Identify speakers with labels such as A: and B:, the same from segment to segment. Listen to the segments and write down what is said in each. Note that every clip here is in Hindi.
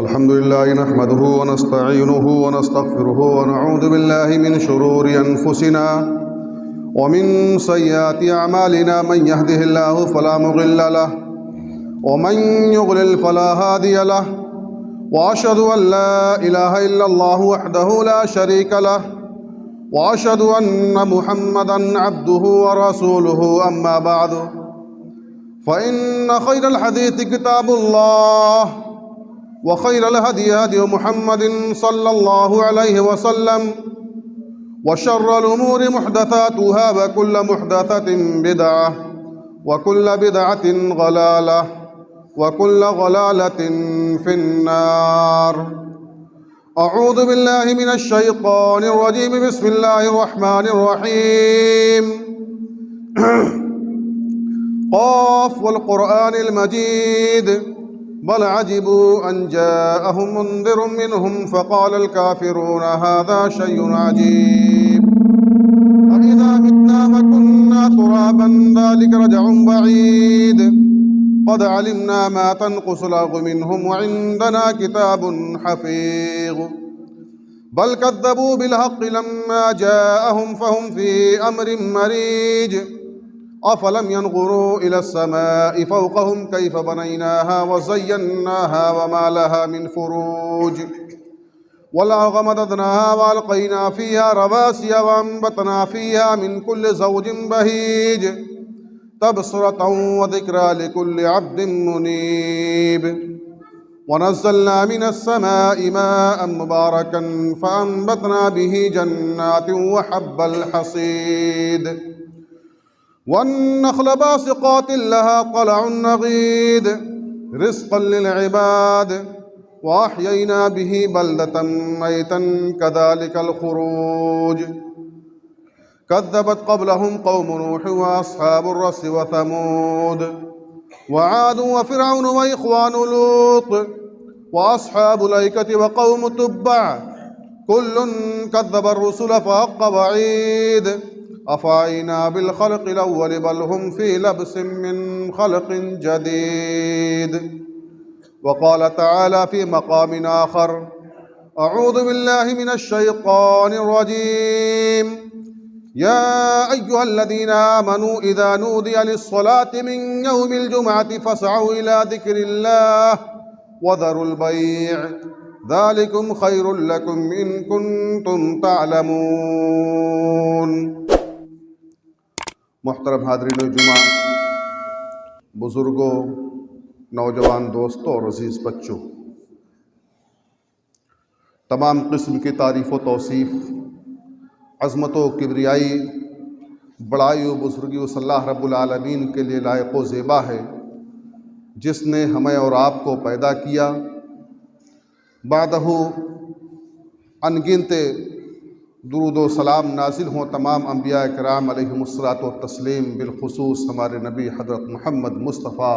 A: अल्हम्दुलिल्लाह नहमदुहु व नस्तईनुहु व नस्तगफिरुहु व नऊज़ु बिल्लाहि मिन शुरूरि अनफुसिना व मिन सय्यिआति अअमालिना मन यहदिहिल्लाहु फला मुज़िल्ल लहु व मन युज़लिल फला हादिय लहु व अशहदु अन ला इलाहा इल्लल्लाहु वहदहु ला शरीक लहु व अशहदु अन्न मुहम्मदन अब्दुहु व रसूलुहु अम्मा बअद फ़इन्न खैरल हदीस किताबुल्लाह व खैरल हदी हदी मुहम्मदिन सल्लल्लाहु अलैहि वसल्लम व शर्रल उमूरि मुहदसातुहा व कुल्लु मुहदसतिन बिदअह व कुल्लु बिदअतिन ज़लालह व कुल्लु ज़लालतिन फिन्नार। अऊज़ु बिल्लाहि मिनश शैतानिर रजीम बिस्मिल्लाहिर रहमानिर रहीम। क़ाफ़ वल क़ुरआनिल मजीद बल अजिबू अन जाअहुम मुन्ज़िरुम मिनहुम फ़क़ालल काफ़िरून हाज़ा शैउन अजीब अइज़ा मित्ना व कुन्ना तुराबन ज़ालिका रजउन बईद क़द अलिमना मा तनक़ुसुल अर्ज़ु मिनहुम व इंदना किताबुन हफ़ीज़ बल कज़्ज़बू बिल हक़्क़ि लम्मा जाअहुम फ़हुम फ़ी अम्रिन मरीज अफ़लम यंज़ुरू इलस समाइ फ़ौक़हुम कैफ़ बनैनाहा व ज़य्यन्नाहा व मा लहा मिन फ़ुरूज वल-अर्ज़ मददनाहा व अलक़ैना फ़ीहा रवासिय व अंबतना फ़ीहा मिन कुल्लि ज़ौजिन बहीज तबसरतन व ज़िक्रा लिकुल्लि अब्दिन मुनीब व नज़्ज़लना मिनस समाइ माअन मुबारकन फ़अंबतना बिही जन्नातिन व हब्बल हसीद वन्नख़्ल बासिक़ातिन लहा क़लअुन नज़ीद रिज़्क़न लिल-इबाद व अह्यैना बिही बल्दतन मैतन कज़ालिकल ख़ुरूज कज़्ज़बत क़ब्लहुम क़ौमु नूह व अस्हाबुर रस्स व समूद व आद व फ़िरऔन व इख़्वानु लूत व अस्हाबुल ऐकति व क़ौमु तुब्बअ कुल्लुन कज़्ज़बर रुसुल फ़हक़्क़ वईद अफ़अयिना बिल ख़ल्क़िल अव्वल बल हुम फ़ी लब्सिन मिन ख़ल्क़िन जदीद। व क़ाल तआला फ़ी मक़ामिन आख़र अऊज़ु बिल्लाहि मिनश शैतानिर रजीम या अय्युहल्लज़ीना आमनू इज़ा नूदिया लिस्सलाति मिन यौमिल जुमअति फ़स्अऊ इला ज़िक्रिल्लाह व ज़रुल बैअ ज़ालिकुम ख़ैरुल लकुम इन कुन्तुम तअलमून। मुहतरम हाज़रीन जुमा, बुज़ुर्गों, नौजवान दोस्तों और अज़ीज़ बच्चों, तमाम किस्म की तारीफ़ व तौसीफ़, अज़मत व किब्रियाई, बड़ाई व बुज़ुर्गी उस अल्लाह रब्बुल आलमीन के लिए लायक़ व ज़ेबा है जिसने हमें और आपको पैदा किया। बादहु अनगिनत दुरूद व सलाम नाज़िल हों तमाम अम्बिया किराम अलैहिमुस्सलातु व तस्लीम, बिलख़ुसूस हमारे नबी हज़रत मुहम्मद मुस्तफ़ा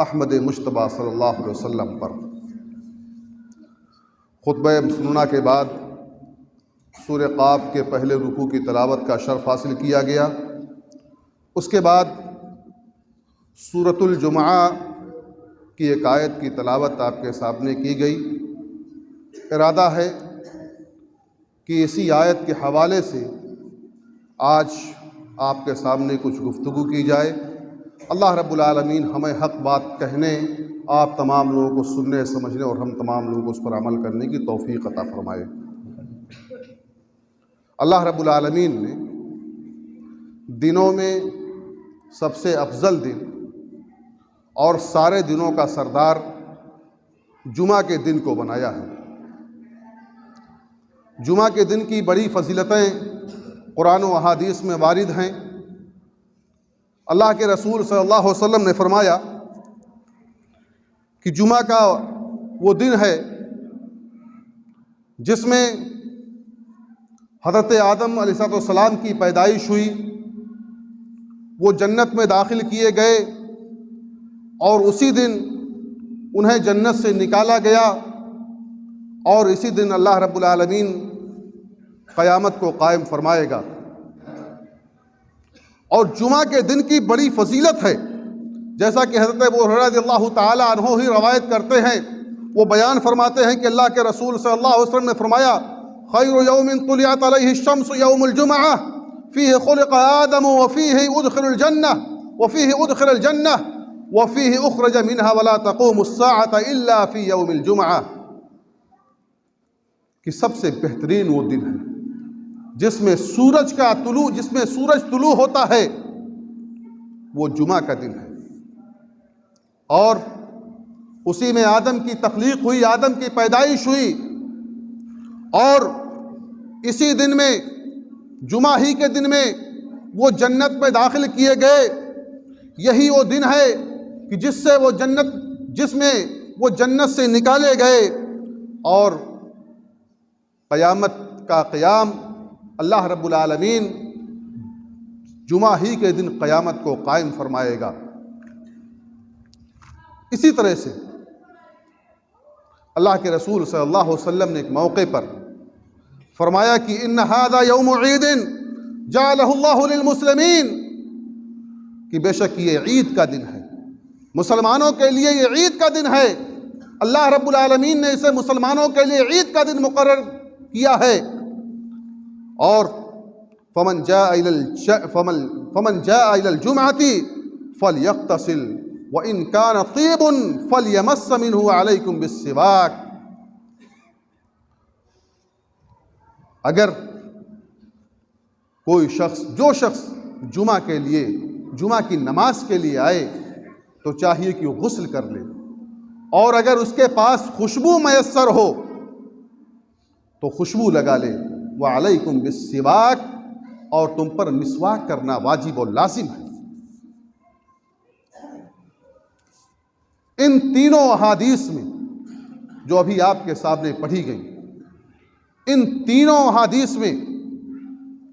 A: अहमद मुज्तबा सल्लल्लाहु अलैहि वसल्लम पर। खुतबा सुनना के बाद सूरह क़ाफ़ के पहले रुकू की तिलावत का शर्फ़ हासिल किया गया। उसके बाद सूरतुल जुमआ की एक आयत की तिलावत आपके सामने की गई। इरादा है कि इसी आयत के हवाले से आज आपके सामने कुछ गुफ्तगू की जाए। अल्लाह रब्बुल आलमीन हमें हक़ बात कहने, आप तमाम लोगों को सुनने समझने और हम तमाम लोगों को उस पर अमल करने की तौफ़ीक़ अता फ़रमाए। अल्लाह रब्बुल आलमीन ने दिनों में सबसे अफजल दिन और सारे दिनों का सरदार जुमा के दिन को बनाया है। जुमा के दिन की बड़ी फ़ज़ीलतें कुरान व अहादीस में वारिद हैं। अल्लाह के रसूल सल्लल्लाहु अलैहि वसल्लम ने फ़रमाया कि जुमा का वो दिन है जिसमें हज़रत आदम अलैहिस्सलाम की पैदाइश हुई, वो जन्नत में दाखिल किए गए और उसी दिन उन्हें जन्नत से निकाला गया और इसी दिन अल्लाह रब्बुल आलमीन क़यामत को कायम फरमाएगा। और जुमा के दिन की बड़ी फजीलत है, जैसा कि हज़रत अबू हुरैरा रज़ियल्लाहु ताला अन्हु ही रवायत करते हैं, वो बयान फरमाते हैं कि अल्लाह के रसूल सल्लल्लाहु अलैहि वसल्लम ने फरमाया, खैरु यौमिन तुलिअत अलैहि शम्सु यौमुल जुमअह फीहि खुलिक़ आदम व फीहि उदखिलुल जन्नह व फीहि उदखिलल जन्नह व फीहि उखरज मिनहा वला तक़ूमुस साअतु इल्ला फी यौमिल जुमअह, कि सबसे बेहतरीन वो दिन है जिसमें सूरज तुलू होता है, वो जुमा का दिन है। और उसी में आदम की तख्लीक हुई, आदम की पैदाइश हुई, और इसी दिन में, जुमा ही के दिन में वो जन्नत में दाखिल किए गए। यही वो दिन है कि जिसमें वो जन्नत से निकाले गए, और क़यामत का क़याम अल्लाह रब्बुल आलमीन जुमा ही के दिन क़यामत को कायम फरमाएगा। इसी तरह से अल्लाह के रसूल सल्लल्लाहु अलैहि वसल्लम ने एक मौके पर फरमाया कि इन्न हादा यौम ईदिन जअलहुल्लाहु लिलमुस्लिमीन, कि बेशक ये ईद का दिन है, मुसलमानों के लिए ये ईद का दिन है। अल्लाह रब्बुल आलमीन ने इसे मुसलमानों के लिए ईद का दिन मुकर्रर किया है। और फमन जाअ इलल जुमअती फलयग़तसिल व इन कान तीबुन फलयमस्स मिन्हु अलैकुम बिस्सिवाक। अगर कोई जो शख्स जुमा के लिए, जुमा की नमाज के लिए आए, तो चाहिए कि वो गुस्ल कर ले, और अगर उसके पास खुशबू मयस्सर हो तो खुशबू लगा ले। व अलैकुम बिस्सिवाक, और तुम पर मिसवाक करना वाजिब और लाजिम है। इन तीनों अहादीस में जो अभी आपके सामने पढ़ी गई, इन तीनों अहादीस में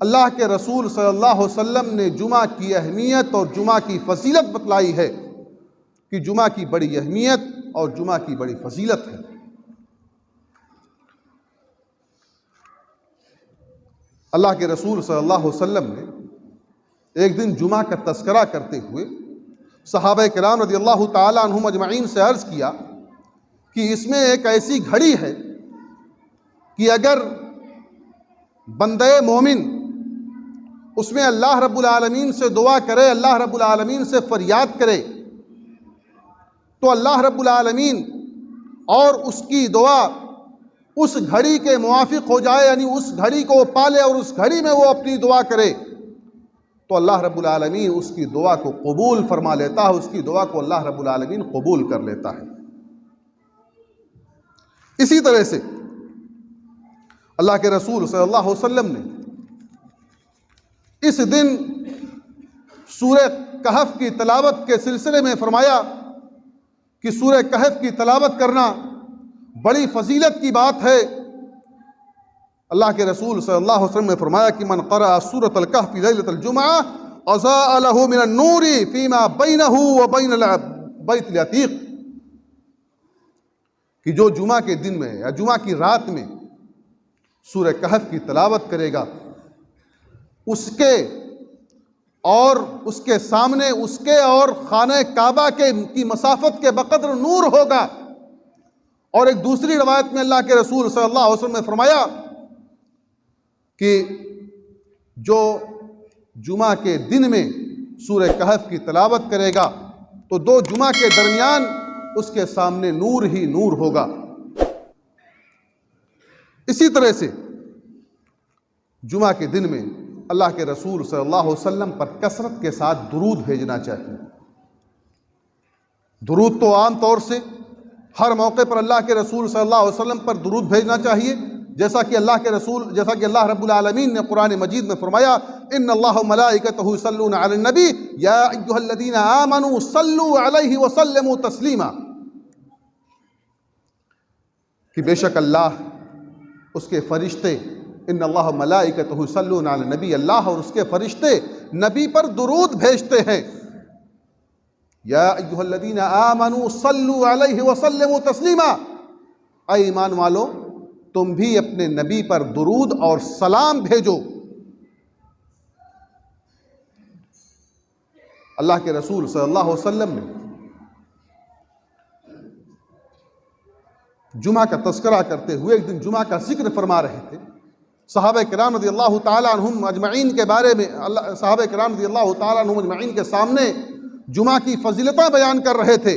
A: अल्लाह के रसूल सल्लल्लाहु अलैहि वसल्लम ने जुमा की अहमियत और जुमा की फजीलत बतलाई है कि जुमा की बड़ी अहमियत और जुमा की बड़ी फजीलत है। अल्लाह के रसूल सल्लल्लाहु अलैहि वसल्लम ने एक दिन जुमा का तज़किरा करते हुए सहाबा किराम रज़ियल्लाहु ताला अन्हुम अजमईन से अर्ज़ किया कि इसमें एक ऐसी घड़ी है कि अगर बंदे मोमिन उसमें अल्लाह रब्बुल आलमीन से दुआ करे, अल्लाह रब्बुल आलमीन से फरियाद करे, तो अल्लाह रब्बुल आलमीन और उसकी दुआ उस घड़ी के मुवाफिक हो जाए, यानी उस घड़ी को पाले और उस घड़ी में वो अपनी दुआ करे, तो अल्लाह रब्बुल आलमीन उसकी दुआ को कबूल फरमा लेता है, उसकी दुआ को अल्लाह रब्बुल आलमीन कबूल कर लेता है। इसी तरह से अल्लाह के रसूल सल्लल्लाहु अलैहि वसल्लम ने इस दिन सूरह कहफ की तलावत के सिलसिले में फरमाया कि सूरह कहफ की तलावत करना बड़ी फजीलत की बात है। अल्लाह के रसूल सल्लल्लाहु अलैहि वसल्लम ने फरमाया कि मन क़रअ सूरतल कहफ़ लैलतल जुमअह अज़ाअ लहु मिनन नूरि फ़ीमा बैनहु व बैनल बैतिल अतीक़, कि जो जुमा के दिन में या जुमा की रात में सूरह कहफ की तलावत करेगा, उसके और उसके सामने उसके और खाने काबा की मसाफत के बकदर नूर होगा। और एक दूसरी रवायत में अल्लाह के रसूल सल्लल्लाहु अलैहि वसल्लम ने फरमाया कि जो जुमा के दिन में सूरह कहफ की तलावत करेगा, तो दो जुमा के दरमियान उसके सामने नूर ही नूर होगा। इसी तरह से जुमा के दिन में अल्लाह के रसूल सल्लल्लाहु अलैहि वसल्लम पर कसरत के साथ दुरूद भेजना चाहिए। दुरूद तो आम तौर से हर मौके पर अल्लाह के रसूल सल्लल्लाहु अलैहि वसल्लम पर दुरूद भेजना चाहिए, जैसा कि अल्लाह रब्बुल आलमीन ने कुरान मजीद में फरमाया, इन्नल्लाह व मलाइकतहु युसल्लूना अलन नबी या अय्युहल्लज़ीना आमनू सल्लू अलैहि व सल्लिमू तस्लीमा, कि बेशक अल्लाह, उसके फरिश्ते, इन्नल्लाह व मलाइकतहु युसल्लूना अलन नबी, अल्लाह और उसके फरिश्ते नबी पर दुरूद भेजते हैं। या अय्युहल्लज़ीना आमनू सल्लू अलैहि व सल्लिमू तस्लीमा, ऐ ईमान वालो तुम भी अपने नबी पर दुरूद और सलाम भेजो। अल्लाह के रसूल सल्लल्लाहु अलैहि वसल्लम ने जुमा का तस्करा करते हुए एक दिन जुमा का जिक्र फरमा रहे थे। सहाबा किराम रज़ियल्लाहु ताला अन्हुम अजमईन के बारे में सहाबा किराम रज़ियल्लाहु ताला अन्हुम अजमईन के सामने जुमा की फजीलतें बयान कर रहे थे।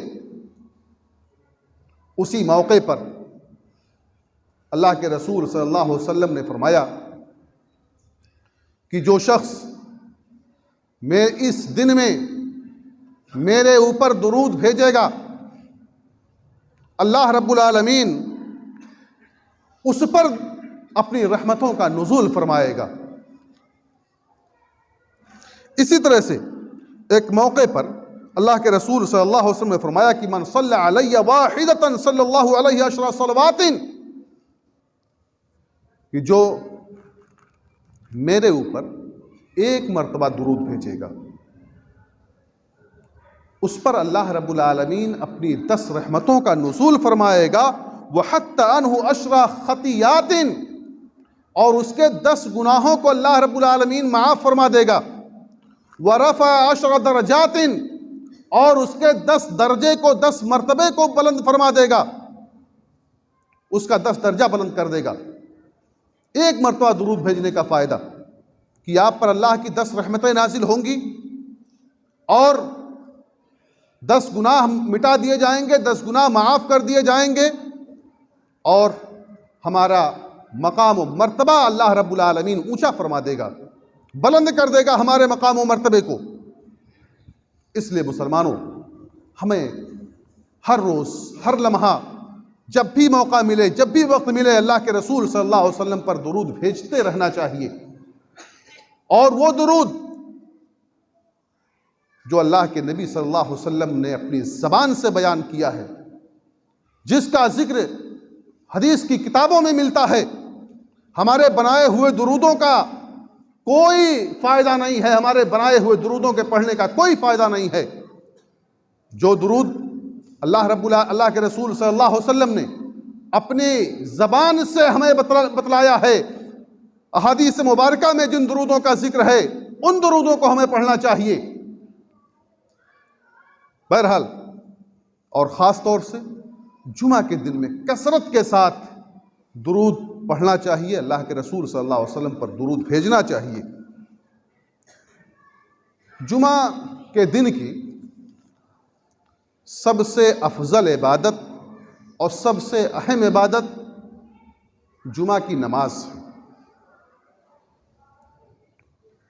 A: उसी मौके पर अल्लाह के रसूल सल्लल्लाहु अलैहि वसल्लम ने फरमाया कि जो शख्स मैं इस दिन में मेरे ऊपर दुरूद भेजेगा, अल्लाह रब्बुल आलमीन उस पर अपनी रहमतों का नुज़ूल फरमाएगा। इसी तरह से एक मौके पर अल्लाह के रसूल सल्लल्लाहु अलैहि वसल्लम ने फरमाया कि मन सल्ला अलैया वाहिदतन सल्लल्लाहु अलैहि अशरा सलवातिन, कि जो मेरे ऊपर एक मर्तबा दुरूद भेजेगा उस पर अल्लाह रब्बुल आलमीन अपनी 10 रहमतों का नुज़ूल फरमाएगा। वहत्ता अन्हु अशरा खतियातिन, और उसके 10 गुनाहों को अल्लाह रब्बुल आलमीन माफ़ फरमा देगा। वरफ़ा अशरा दरजातिन, और उसके 10 दर्जे को 10 मर्तबे को बुलंद फरमा देगा, उसका 10 दर्जा बुलंद कर देगा। एक मर्तबा दुरूद भेजने का फ़ायदा कि आप पर अल्लाह की 10 रहमतें नाजिल होंगी और 10 गुनाह मिटा दिए जाएंगे, 10 गुनाह माफ़ कर दिए जाएंगे, और हमारा मकाम व मर्तबा अल्लाह रब्बुल आलमीन ऊंचा फरमा देगा, बुलंद कर देगा हमारे मकाम व मर्तबे को। इसलिए मुसलमानों, हमें हर रोज़ हर लम्हा जब भी मौका मिले, जब भी वक्त मिले, अल्लाह के रसूल सल्लल्लाहु अलैहि वसल्लम पर दुरूद भेजते रहना चाहिए। और वो दुरूद जो अल्लाह के नबी सल्लल्लाहु अलैहि वसल्लम ने अपनी ज़बान से बयान किया है, जिसका जिक्र हदीस की किताबों में मिलता है, हमारे बनाए हुए दुरूदों का कोई फ़ायदा नहीं है, हमारे बनाए हुए दुरूदों के पढ़ने का कोई फ़ायदा नहीं है। जो दुरूद अल्लाह के रसूल सल्लल्लाहु अलैहि वसल्लम ने अपनी ज़बान से हमें बतलाया है, अहादीस मुबारका में जिन दुरूदों का जिक्र है, उन दुरूदों को हमें पढ़ना चाहिए। बहरहाल, और ख़ास तौर से जुमा के दिन में कसरत के साथ दुरूद पढ़ना चाहिए, अल्लाह के रसूल सल्लल्लाहु अलैहि वसल्लम पर दुरूद भेजना चाहिए। जुमा के दिन की सबसे अफजल इबादत और सबसे अहम इबादत जुमा की नमाज है।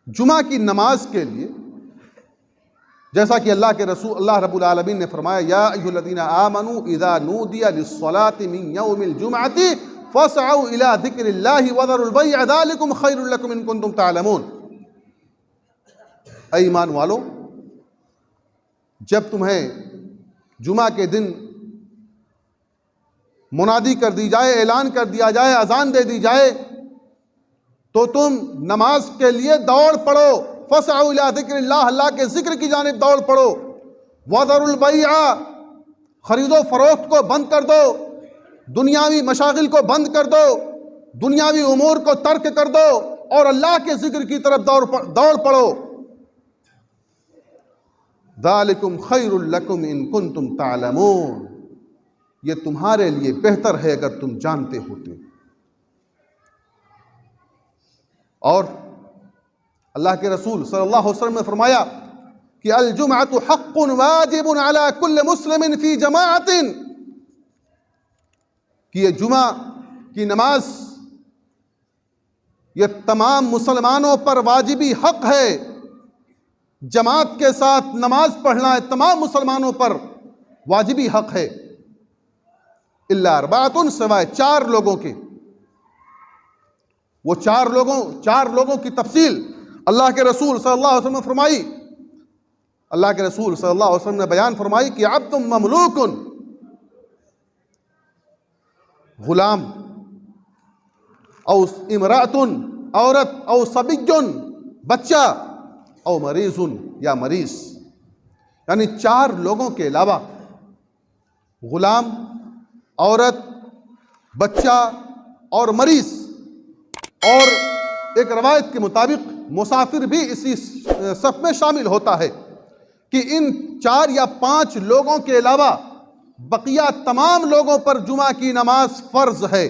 A: जुमा की नमाज के लिए जैसा कि अल्लाह रब्बुल आलमीन ने फरमाया, या अय्युहल्लज़ीना आमनू इज़ा नूदिया लिस्सलाति मिन यौमिल जुमअति फसअू इला ज़िक्रिल्लाहि वज़रुल बैअ ज़ालिकुम खैरुल लकुम इन कुंतुम तालमून। ऐ ईमान वालो, जब तुम्हें जुमा के दिन मुनादी कर दी जाए, ऐलान कर दिया जाए, अजान दे दी जाए, तो तुम नमाज के लिए दौड़ पड़ो। फसअू इला ज़िक्रिल्लाह, अल्लाह के जिक्र की जानिब दौड़ पड़ो। वज़रुल बैअ, खरीदो फरोख्त को बंद कर दो, दुनियावी मशागिल को बंद कर दो, दुनियावी उमूर को तर्क कर दो और अल्लाह के जिक्र की तरफ दौड़ पड़ो। ज़ालिकुम खैरुल लकुम इन कुंतुम तालमून, ये तुम्हारे लिए बेहतर है अगर तुम जानते होते। और अल्लाह के रसूल सल्लल्लाहु अलैहि वसल्लम ने फरमाया कि अल जुमअतु हक़्क़ुन वाजिबुन अला कुल्लि मुस्लिमिन फी जमाअतिन, कि ये जुमा की नमाज ये तमाम मुसलमानों पर वाजिबी हक है। जमात के साथ नमाज पढ़ना है तमाम मुसलमानों पर वाजिबी हक है। इल्ला अर्बाअतुन, सिवाय 4 लोगों के। वो 4 लोगों की तफसील अल्लाह के रसूल सल्लल्लाहु अलैहि वसल्लम ने फरमाई। अल्लाह के रसूल सल्लल्लाहु अलैहि वसल्लम ने बयान फरमाई कि अब्दुम ममलूकुन, गुलाम, औ इमरातुन, औरत, औ सबियुन, बच्चा, औ मरीजुन, या मरीज। यानी 4 लोगों के अलावा गुलाम, औरत, बच्चा और मरीज, और एक रवायत के मुताबिक मुसाफिर भी इसी सफ में शामिल होता है कि इन 4 या 5 लोगों के अलावा बकिया तमाम लोगों पर जुमा की नमाज फर्ज है।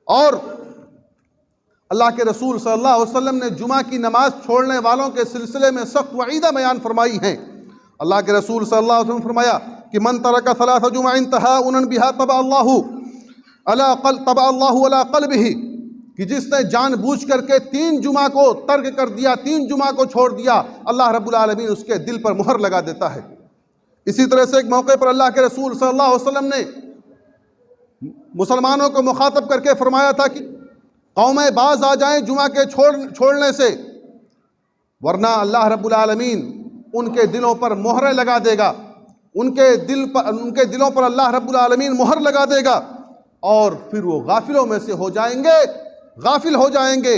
A: और अल्लाह के रसूल सल्लल्लाहु अलैहि वसल्लम ने जुमा की नमाज छोड़ने वालों के सिलसिले में सख्त वईदा बयान फरमाई हैं। अल्लाह के रसूल सल्लल्लाहु अलैहि वसल्लम ने फरमाया कि मन तरका सलासा जुमा इंतहाउन बिहा तबा अल्लाहु अला क़ल्बिही, कि जिसने जानबूझ करके 3 जुमा को तर्क कर दिया, 3 जुमा को छोड़ दिया, अल्लाह रब्बुल आलमीन उसके दिल पर मुहर लगा देता है। इसी तरह से एक मौके पर अल्लाह के रसूल सल्लल्लाहु अलैहि वसल्लम ने मुसलमानों को मुखातब करके फरमाया था कि कौमें बाज आ जाएं जुमा के छोड़ने से, वरना अल्लाह रब्बुल आलमीन उनके दिलों पर मोहरें लगा देगा, उनके दिलों पर अल्लाह रब्बुल आलमीन मोहर लगा देगा और फिर वो गाफिलों में से हो जाएंगे, गाफिल हो जाएंगे।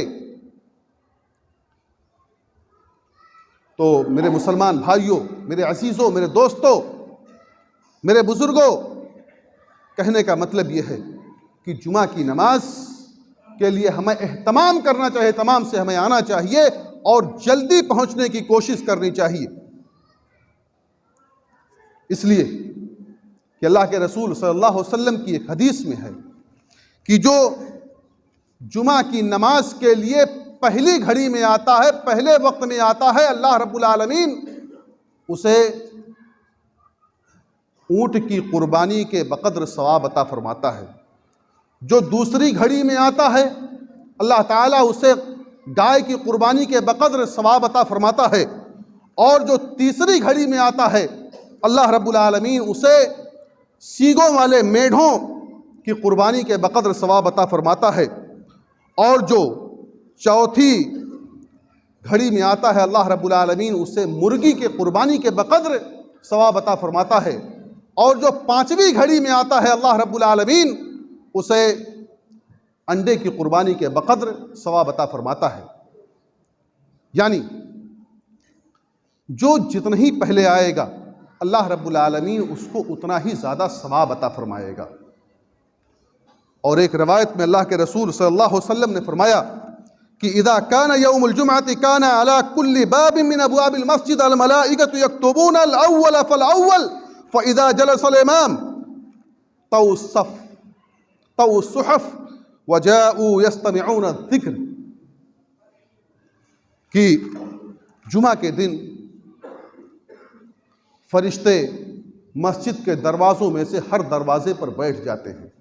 A: तो मेरे मुसलमान भाइयों, मेरे अजीज़ों, मेरे दोस्तों, मेरे बुजुर्गों, कहने का मतलब यह है कि जुमा की नमाज के लिए हमें एहतमाम करना चाहिए, तमाम से हमें आना चाहिए और जल्दी पहुंचने की कोशिश करनी चाहिए। इसलिए कि अल्लाह के रसूल सल्लल्लाहु अलैहि वसल्लम की एक हदीस में है कि जो जुमा की नमाज के लिए पहली घड़ी में आता है, पहले वक्त में आता है, अल्लाह रब्बुल आलमीन उसे ऊंट की कुर्बानी के बकद्र सवाब अता फरमाता है। जो दूसरी घड़ी में आता है, अल्लाह ताला उसे गाय की कुर्बानी के बकद्र सवाब अता फरमाता है। और जो तीसरी घड़ी में आता है, अल्लाह रब्बुल आलमीन उसे सींगों वाले मेढ़ों की कुर्बानी के बकद्र सवाब अता फरमाता है। और जो चौथी घड़ी में आता है, अल्लाह रब्बुल आलमीन उसे मुर्गी के कुर्बानी के बकद्र सवाब अता फरमाता है। और जो 5वीं घड़ी में आता है, अल्लाह रब्बुल आलमीन उसे अंडे की कुर्बानी के बकद्र सवाब अता फरमाता है। यानी जो जितना ही पहले आएगा, अल्लाह रब्बुल आलमीन उसको उतना ही ज़्यादा सवाब अता फरमाएगा। और एक रवायत में अल्लाह के रसूल सल्लल्लाहु अलैहि वसल्लम ने फरमाया कि इदा काना यौमुल जुमअति काना अला कुल्ली बाबिन मिन अबवाबिल मस्जिद अल मलाइकतु यक्तुबून अल अव्वल फल अव्वल फइदा जलस अल इमाम तौ सुहफ वजाऊ यस्तमिऊन अज़्ज़िक्र, कि जुमा के दिन फरिश्ते मस्जिद के दरवाज़ों में से हर दरवाजे पर बैठ जाते हैं,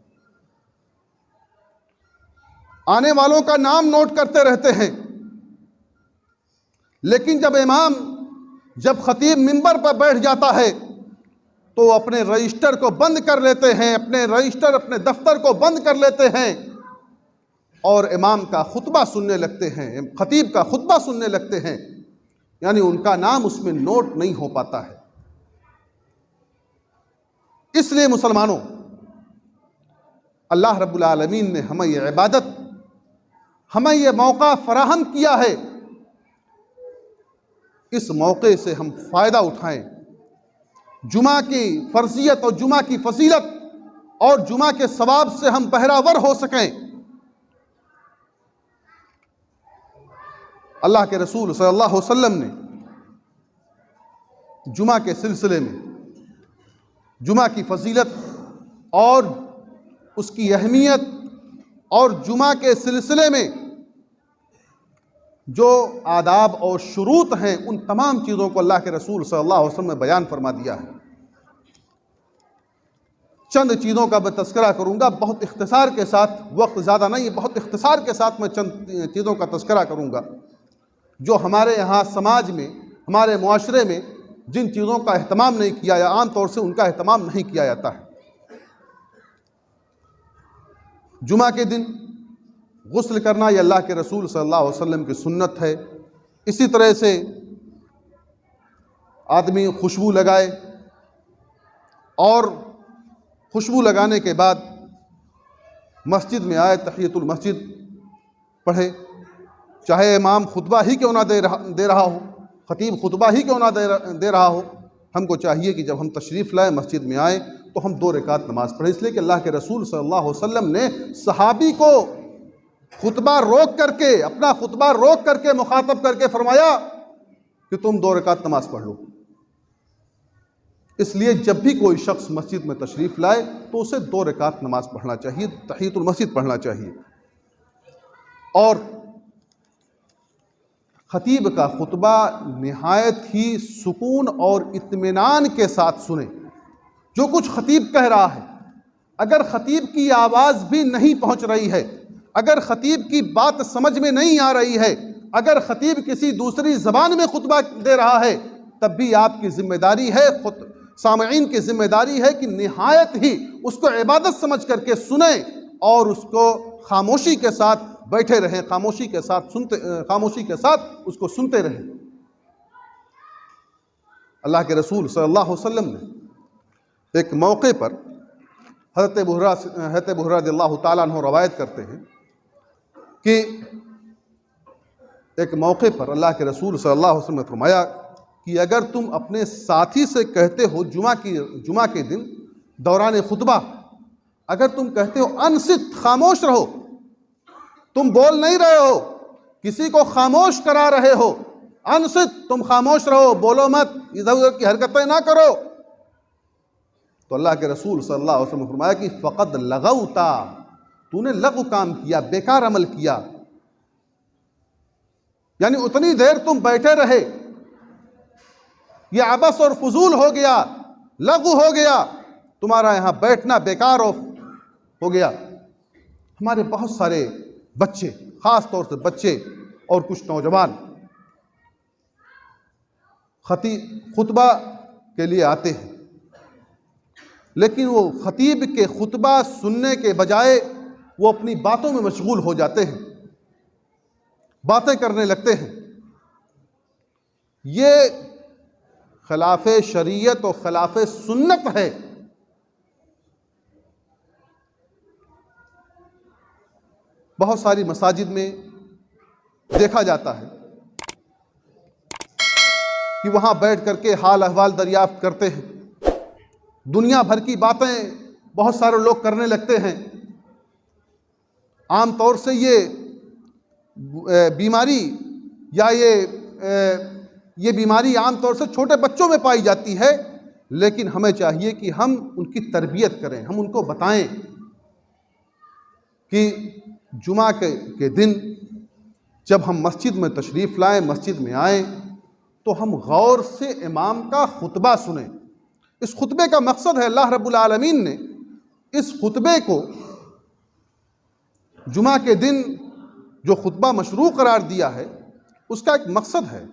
A: आने वालों का नाम नोट करते रहते हैं। लेकिन जब खतीब मिंबर पर बैठ जाता है तो अपने रजिस्टर को बंद कर लेते हैं, अपने दफ्तर को बंद कर लेते हैं और इमाम का खुतबा सुनने लगते हैं, खतीब का खुतबा सुनने लगते हैं। यानी उनका नाम उसमें नोट नहीं हो पाता है। इसलिए मुसलमानों, अल्लाह रब्बुल आलमीन ने हमें ये इबादत, हमें ये मौका फराहम किया है, इस मौके से हम फ़ायदा उठाएं। जुमा की फ़र्जियत और जुमा की फजीलत और जुमा के सवाब से हम बहरावर हो सकें। अल्लाह के रसूल सल्लल्लाहु अलैहि वसल्लम ने जुमा के सिलसिले में जुमा की फजीलत और उसकी अहमियत और जुमा के सिलसिले में जो आदाब और शुरूत हैं, उन तमाम चीज़ों को अल्लाह के रसूल सल्लल्लाहु अलैहि वसल्लम ने बयान फरमा दिया है। चंद चीज़ों का मैं तज़किरा करूँगा, बहुत इख्तिसार के साथ, वक्त ज़्यादा नहीं है, बहुत इख्तिसार के साथ मैं चंद चीज़ों का तज़किरा करूँगा जो हमारे यहाँ समाज में, हमारे मुआशरे में जिन चीज़ों का अहतमाम नहीं किया या आम तौर से उनका अहतमाम नहीं किया जाता है। जुमा के दिन गुस्ल करना यह अल्लाह के रसूल सल्लल्लाहु अलैहि वसल्लम की सुन्नत है। इसी तरह से आदमी खुशबू लगाए और खुशबू लगाने के बाद मस्जिद में आए, तहियतुल मस्जिद पढ़े, चाहे इमाम खुतबा ही क्यों ना दे रहा हो, खतीब खुतबा ही क्यों ना दे रहा हो। हमको चाहिए कि जब हम तशरीफ़ लाए, मस्जिद में आए, तो हम 2 रकात नमाज़ पढ़ें। इसलिए कि अल्लाह के रसूल सल्लल्लाहु अलैहि वसल्लम ने सहाबी को खुतबा रोक करके, अपना खुतबा रोक करके मुखातब करके फरमाया कि तुम 2 रकात नमाज पढ़ लो। इसलिए जब भी कोई शख्स मस्जिद में तशरीफ़ लाए तो उसे 2 रकात नमाज पढ़ना चाहिए, तहियतुल मस्जिद पढ़ना चाहिए। और खतीब का खुतबा निहायत ही सुकून और इत्मीनान के साथ सुने। जो कुछ खतीब कह रहा है, अगर खतीब की आवाज़ भी नहीं पहुंच रही है, अगर खतीब की बात समझ में नहीं आ रही है, अगर खतीब किसी दूसरी ज़बान में खुतबा दे रहा है, तब भी आपकी जिम्मेदारी है, खुद सामईन की जिम्मेदारी है कि निहायत ही उसको इबादत समझ करके सुने और उसको खामोशी के साथ बैठे रहें, खामोशी के साथ उसको सुनते रहें। अल्लाह के रसूल सल्लल्लाहु अलैहि वसल्लम ने एक मौके पर हज़रत अबू हुरैरा रज़ियल्लाहु ताला अन्हु रवायत करते हैं कि एक मौके पर अल्लाह के रसूल सल्लल्लाहु अलैहि वसल्लम ने फरमाया कि अगर तुम अपने साथी से कहते हो जुमा के दिन दौरान खुतबा, अगर तुम कहते हो अनसित, खामोश रहो, तुम बोल नहीं रहे हो, किसी को खामोश करा रहे हो, अनसित, तुम खामोश रहो, बोलो मत, इधर उधर की हरकतें ना करो, तो अल्लाह के रसूल सल्लल्लाहु अलैहि वसल्लम ने फरमाया कि फ़क़द लगौता, तूने लग़ू काम किया, बेकार अमल किया। यानी उतनी देर तुम बैठे रहे, यह अबस और फजूल हो गया, लग़ू हो गया, तुम्हारा यहाँ बैठना बेकार हो गया। हमारे बहुत सारे बच्चे, ख़ास तौर से बच्चे और कुछ नौजवान खुतबा के लिए आते हैं, लेकिन वो खतीब के खुतबा सुनने के बजाय वो अपनी बातों में मशगूल हो जाते हैं, बातें करने लगते हैं। ये खिलाफ शरीयत और खिलाफ सुन्नत है। बहुत सारी मसाजिद में देखा जाता है कि वहां बैठ करके हाल अहवाल दरियाफ्त करते हैं, दुनिया भर की बातें बहुत सारे लोग करने लगते हैं। आम तौर से ये बीमारी या ये बीमारी आम तौर से छोटे बच्चों में पाई जाती है, लेकिन हमें चाहिए कि हम उनकी तरबियत करें, हम उनको बताएं कि जुमा के दिन जब हम मस्जिद में तशरीफ़ लाएं, मस्जिद में आएं, तो हम गौर से इमाम का खुतबा सुनें। इस खुतबे का मकसद है, अल्लाह रब्बुल आलमीन ने इस खुतबे को जुमा के दिन जो खुतबा मशरू करार दिया है, उसका एक मकसद है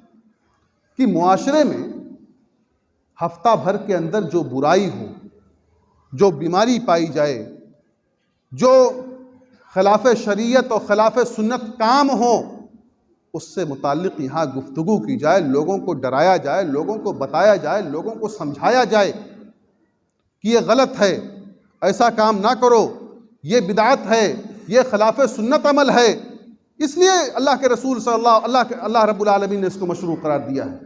A: कि मुआशरे में हफ्ता भर के अंदर जो बुराई हो, जो बीमारी पाई जाए, जो खिलाफ शरीयत और खिलाफ सुन्नत काम हो, उससे मुताल्लिक़ यहाँ गुफ्तगू की जाए, लोगों को डराया जाए, लोगों को बताया जाए, लोगों को समझाया जाए कि ये गलत है, ऐसा काम ना करो, ये बिदअत है, ये खिलाफ सुन्नत अमल है। इसलिए अल्लाह के रसूल अल्लाह रब्बुल आलमीन ने इसको मशरू करार दिया है।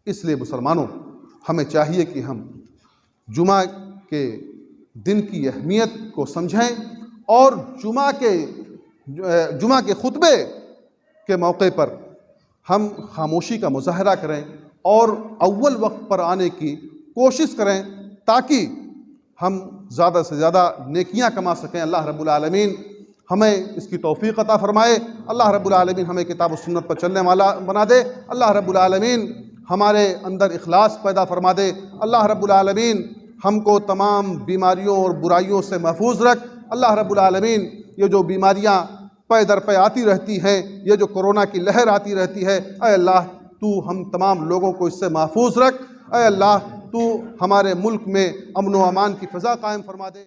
A: इसलिए मुसलमानों, हमें चाहिए कि हम जुमा के दिन की अहमियत को समझें और जुमा के खुतबे के मौके पर हम खामोशी का मुजाहरा करें और अव्वल वक्त पर आने की कोशिश करें, ताकि हम ज़्यादा से ज़्यादा नेकियां कमा सकें। अल्लाह रब्बुल आलमीन हमें इसकी तौफीक अता फ़रमाए। अल्लाह रब्बुल आलमीन हमें किताब और सुन्नत पर चलने वाला बना दे। अल्लाह रब्बुल आलमीन हमारे अंदर इखलास पैदा फरमा दे। अल्लाह रब्बुल आलमीन हमको तमाम बीमारियों और बुराइयों से महफूज रख। अल्लाह रब्बुल आलमीन ये जो बीमारियाँ पे दर पे आती रहती हैं, ये जो कोरोना की लहर आती रहती है, ऐ अल्लाह तू हम तमाम लोगों को इससे महफूज रख। ऐ अल्लाह तू हमारे मुल्क में अमन व अमान की फ़ज़ा कायम फरमा दे।